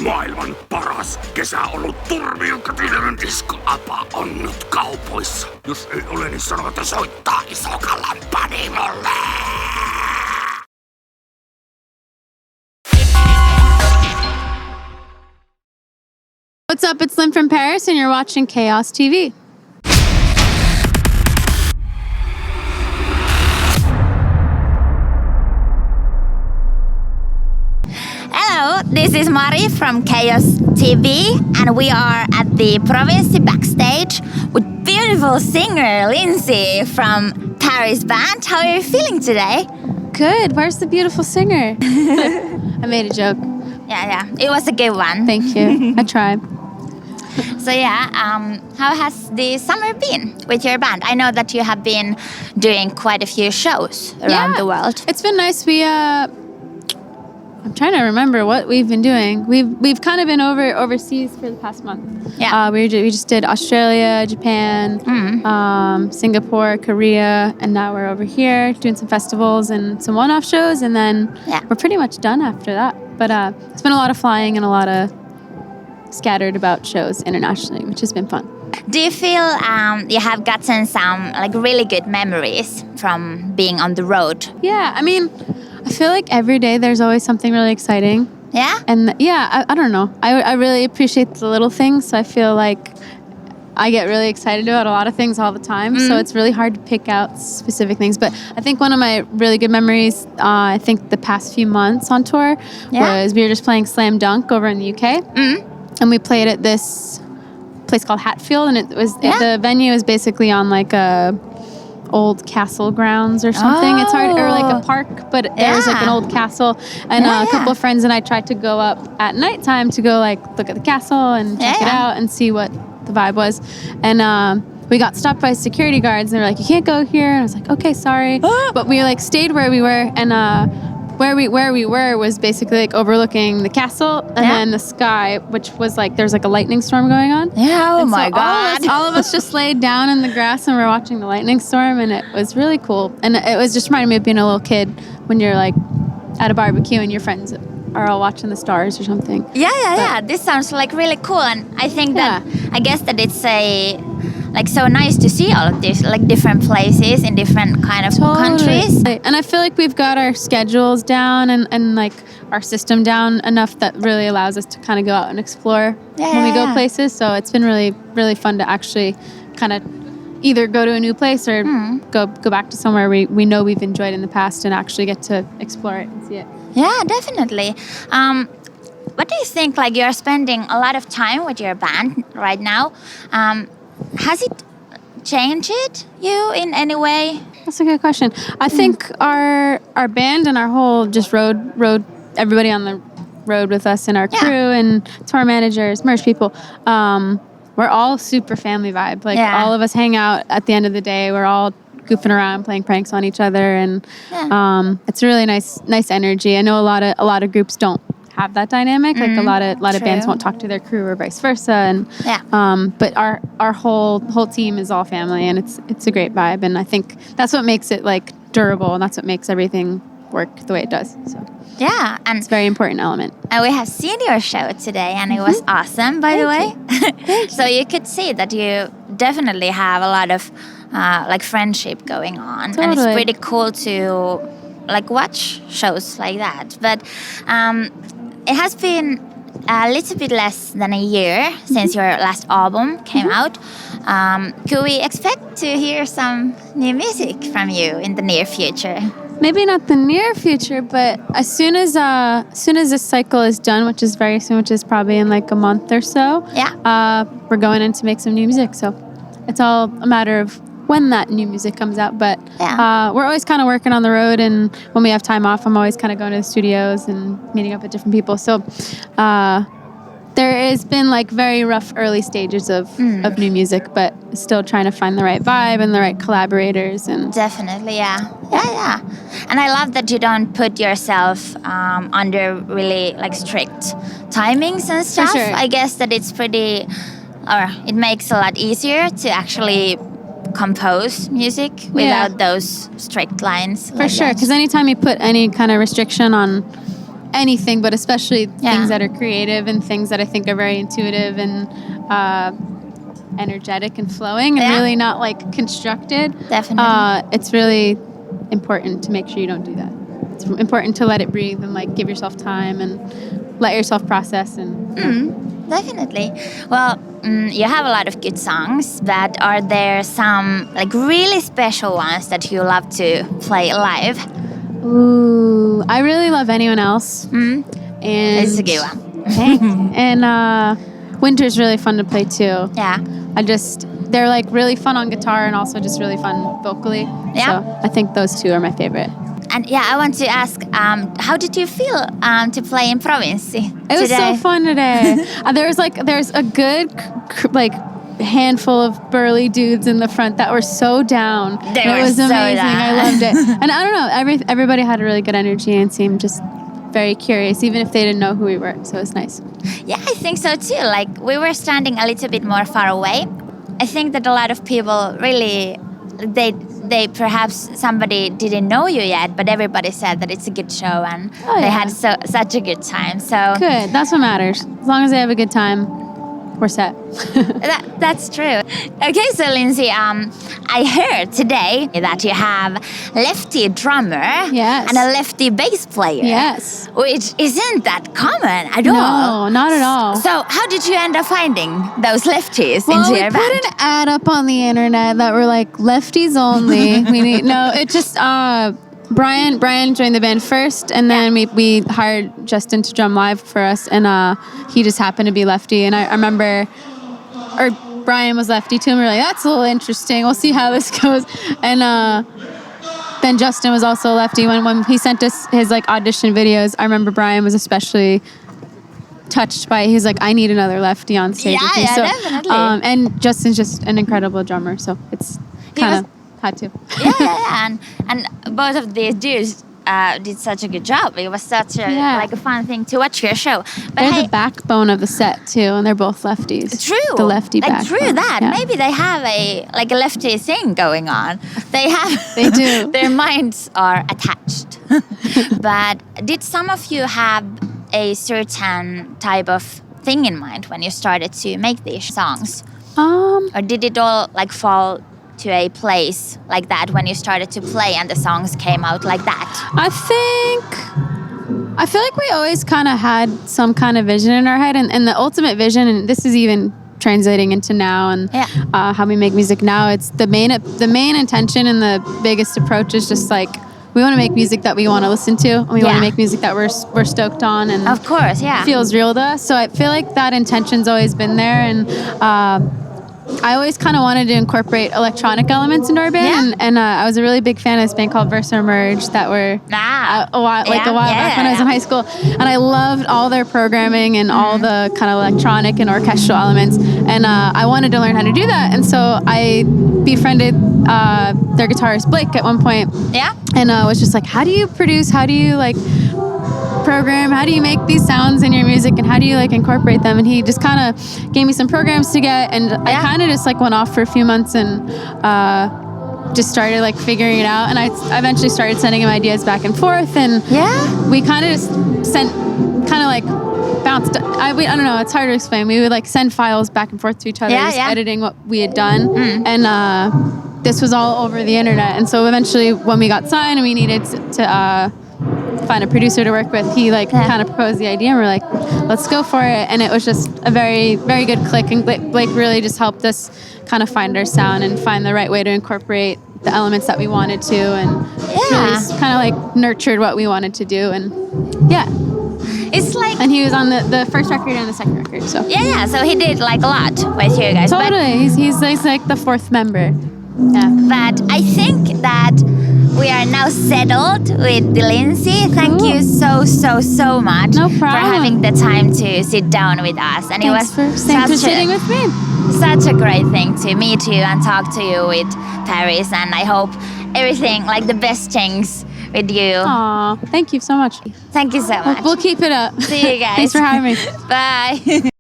Maailman paras kesäolut turmiokatinen diskoapa on nyt kaupoissa. Jos ei ole, niin sano, että soittaa Isokallan panimolle. What's up? It's Lynn from Paris, and you're watching Chaos TV. Hello, this is Mari from Chaos TV, and we are at the PVRIS backstage with beautiful singer Lindsay from Paris band. How are you feeling today? Good. Where's the beautiful singer? I made a joke. Yeah, it was a good one. Thank you. I tried. So how has the summer been with your band? I know that you have been doing quite a few shows around the world. It's been nice. I'm trying to remember what we've been doing. We've kind of been overseas for the past month. Yeah. We just did Australia, Japan, Singapore, Korea, and now we're over here doing some festivals and some one-off shows, and then we're pretty much done after that. But it's been a lot of flying and a lot of scattered about shows internationally, which has been fun. Do you feel you have gotten some really good memories from being on the road? Yeah, I mean, I feel like every day there's always something really exciting. Yeah? And I don't know. I really appreciate the little things, so I feel like I get really excited about a lot of things all the time, so it's really hard to pick out specific things. But I think one of my really good memories, I think the past few months on tour, was we were just playing Slam Dunk over in the UK. And we played at this place called Hatfield, and the venue is basically on like a old castle grounds or something. It's hard, or like a park, but there's like an old castle. And a couple of friends and I tried to go up at nighttime to go look at the castle and check it out and see what the vibe was. And we got stopped by security guards, and they were like, "You can't go here." And I was like, "Okay, sorry." But we stayed where we were, and where we were was basically overlooking the castle and then the sky, which was there's a lightning storm going on. Yeah, and my God. All of us just laid down in the grass and we're watching the lightning storm, and it was really cool. And it was just reminding me of being a little kid when you're at a barbecue and your friends are all watching the stars or something. Yeah. This sounds really cool, and I think that I guess that it's so nice to see all of these different places in different kind of countries. And I feel like we've got our schedules down and our system down enough that really allows us to kind of go out and explore when we go places. So it's been really, really fun to actually kind of either go to a new place or go back to somewhere we know we've enjoyed in the past and actually get to explore it and see it. Yeah, definitely. What do you think? You're spending a lot of time with your band right now. Has it changed you in any way? That's a good question. I think our band and our whole just rode everybody on the road with us and our crew and tour managers, merch people. We're all super family vibe. All of us hang out at the end of the day. We're all goofing around, playing pranks on each other, and it's a really nice energy. I know a lot of groups don't have that dynamic. A lot of bands won't talk to their crew or vice versa. And but our whole team is all family, and it's a great vibe. And I think that's what makes it durable, and that's what makes everything work the way it does. So and it's a very important element. And we have seen your show today, and it was awesome, by the way. So you could see that you definitely have a lot of friendship going on, and it's pretty cool to watch shows like that. But it has been a little bit less than a year since your last album came out. Could we expect to hear some new music from you in the near future? Maybe not the near future, but as soon as this cycle is done, which is very soon, which is probably in a month or so, we're going in to make some new music. So it's all a matter of when that new music comes out. But we're always kind of working on the road, and when we have time off, I'm always kind of going to the studios and meeting up with different people. So there has been very rough early stages of new music, but still trying to find the right vibe and the right collaborators. And definitely, yeah. And I love that you don't put yourself under really strict timings and stuff. For sure. I guess that it's pretty, or it makes a lot easier to actually compose music without those strict lines. For sure, because anytime you put any kind of restriction on anything, but especially things that are creative and things that I think are very intuitive and energetic and flowing and really not like constructed. Definitely. It's really important to make sure you don't do that. It's important to let it breathe and like give yourself time and let yourself process and Definitely. Well, you have a lot of good songs, but are there some like really special ones that you love to play live? Ooh, I really love Anyone Else. And It's a good one. and Winter's really fun to play too. Yeah. They're like really fun on guitar and also just really fun vocally. Yeah. So I think those two are my favorite. And yeah, I want to ask, how did you feel to play in Provinssi It was so fun today. There's a good handful of burly dudes in the front that were so down. They were it was so amazing. down. I loved it. And I don't know, everybody had a really good energy and seemed just very curious, even if they didn't know who we were. So it was nice. Yeah, I think so too. Like we were standing a little bit more far away. I think that a lot of people really, they perhaps somebody didn't know you yet, but everybody said that it's a good show and they had such a good time. So good. That's what matters. As long as they have a good time, we're set. that's true. Okay, so Lindsay, I heard today that you have lefty drummer and a lefty bass player. Yes. Which isn't that common at all. No, not at all. So how did you end up finding those lefties into your band? We put an ad up on the internet that were like lefties only. It just Brian joined the band first, and then we hired Justin to drum live for us, and he just happened to be lefty. And I remember, or Brian was lefty too, and we were like, that's a little interesting. We'll see how this goes. And then Justin was also lefty. When he sent us his like audition videos, I remember Brian was especially touched by it. He was like, I need another lefty on stage with me. Yeah, So, definitely. and Justin's just an incredible drummer, so it's kind of had to. Yeah. And both of these dudes did such a good job. It was such a fun thing to watch your show. But they're the backbone of the set too, and they're both lefties. True. The lefty backbone. True that. Yeah. Maybe they have a lefty thing going on. They have. They do. Their minds are attached. But did some of you have a certain type of thing in mind when you started to make these songs? Or did it all like fall to a place like that when you started to play and the songs came out like that? I feel like we always kind of had some kind of vision in our head, and the ultimate vision, and this is even translating into now and how we make music now. It's the main intention and the biggest approach is just like we want to make music that we want to listen to, and we want to make music that we're stoked on, and of course, feels real to us. So I feel like that intention's always been there, and I always kind of wanted to incorporate electronic elements into our band, and I was a really big fan of this band called Versa Merge that were a while back when I was in high school, and I loved all their programming and all the kind of electronic and orchestral elements, and I wanted to learn how to do that, and so I befriended their guitarist Blake at one point, and was just like, how do you produce? How do you like program? How do you make these sounds in your music, and how do you like incorporate them? And he just kind of gave me some programs to get, and I kind of just like went off for a few months and just started like figuring it out, and I eventually started sending him ideas back and forth, and we kind of just bounced. I don't know, it's hard to explain. We would like send files back and forth to each other, just editing what we had done, and this was all over the internet. And so eventually when we got signed and we needed to find a producer to work with, he like kind of proposed the idea, and we're like, let's go for it. And it was just a very, very good click, and Blake really just helped us kind of find our sound and find the right way to incorporate the elements that we wanted to, and really kind of like nurtured what we wanted to do. And it's like, and he was on the first record and the second record, so so he did like a lot with you guys. Totally. He's like the fourth member. But I think that we are now settled with Lindsay. Thank you so much for having the time to sit down with us. And thanks for sitting with me. Such a great thing to meet you and talk to you with PVRIS. And I hope everything, like the best things with you. Aw, thank you so much. Thank you so much. We'll keep it up. See you guys. Thanks for having me. Bye.